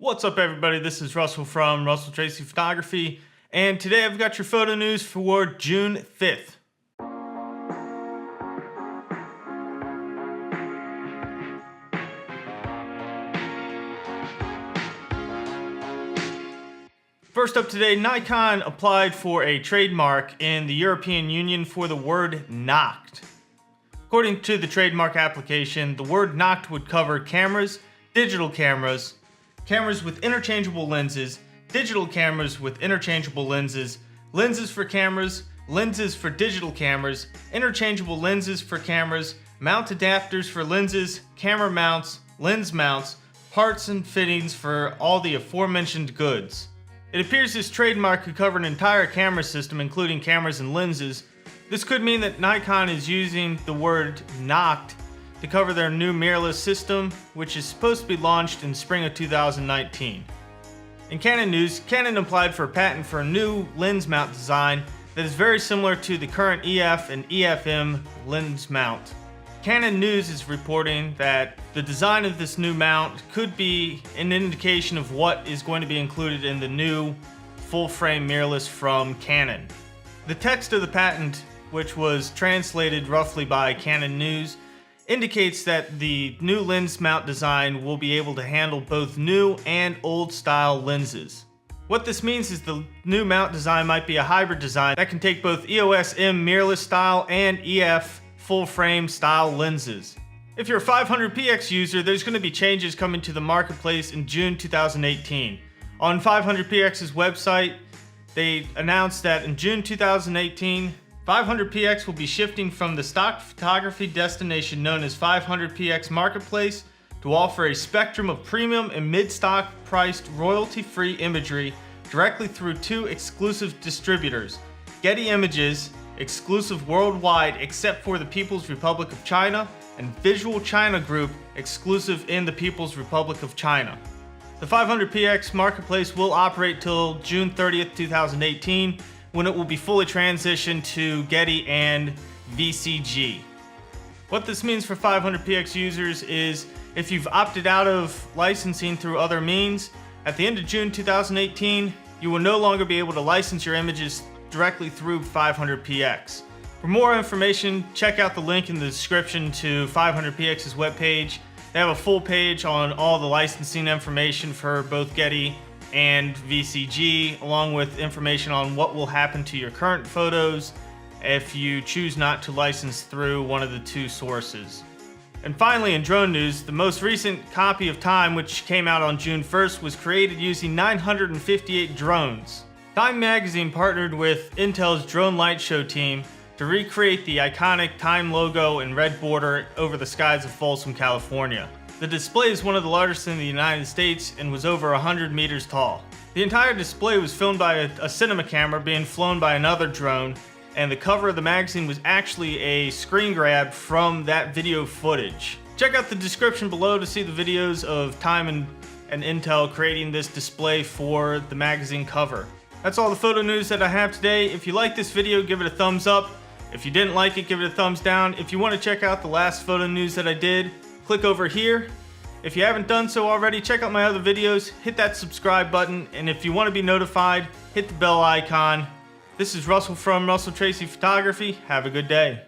What's up, everybody? This is Russell from Russell Tracy Photography, and today I've got your photo news for June 5th. First up today, Nikon applied for a trademark in the European Union for the word Noct. According to the trademark application, the word Noct would cover cameras, digital cameras, cameras with interchangeable lenses, digital cameras with interchangeable lenses, lenses for cameras, lenses for digital cameras, interchangeable lenses for cameras, mount adapters for lenses, camera mounts, lens mounts, parts and fittings for all the aforementioned goods. It appears this trademark could cover an entire camera system, including cameras and lenses. This could mean that Nikon is using the word Noct to cover their new mirrorless system, which is supposed to be launched in spring of 2019. In Canon news, Canon applied for a patent for a new lens mount design that is very similar to the current EF and EFM lens mount. Canon News is reporting that the design of this new mount could be an indication of what is going to be included in the new full-frame mirrorless from Canon. The text of the patent, which was translated roughly by Canon News, indicates that the new lens mount design will be able to handle both new and old style lenses. What this means is the new mount design might be a hybrid design that can take both EOS M mirrorless style and EF full frame style lenses. If you're a 500px user, there's going to be changes coming to the marketplace in June 2018. On 500px's website, they announced that in June 2018, 500px will be shifting from the stock photography destination known as 500px Marketplace to offer a spectrum of premium and mid-stock priced royalty-free imagery directly through two exclusive distributors, Getty Images, exclusive worldwide except for the People's Republic of China, and Visual China Group, exclusive in the People's Republic of China. The 500px Marketplace will operate till June 30th, 2018, when it will be fully transitioned to Getty and VCG. What this means for 500px users is if you've opted out of licensing through other means, at the end of June 2018, you will no longer be able to license your images directly through 500px. For more information, check out the link in the description to 500px's webpage. They have a full page on all the licensing information for both Getty and VCG, along with information on what will happen to your current photos if you choose not to license through one of the two sources. And finally, in drone news, the most recent copy of Time, which came out on June 1st, was created using 958 drones. Time magazine partnered with Intel's Drone Light Show team to recreate the iconic Time logo and red border over the skies of Folsom, California. The display is one of the largest in the United States and was over 100 meters tall. The entire display was filmed by a cinema camera being flown by another drone, and the cover of the magazine was actually a screen grab from that video footage. Check out the description below to see the videos of Time and Intel creating this display for the magazine cover. That's all the photo news that I have today. If you like this video, give it a thumbs up. If you didn't like it, give it a thumbs down. If you want to check out the last photo news that I did, click over here. If you haven't done so already, check out my other videos, hit that subscribe button, and if you want to be notified, hit the bell icon. This is Russell from Russell Tracy Photography. Have a good day.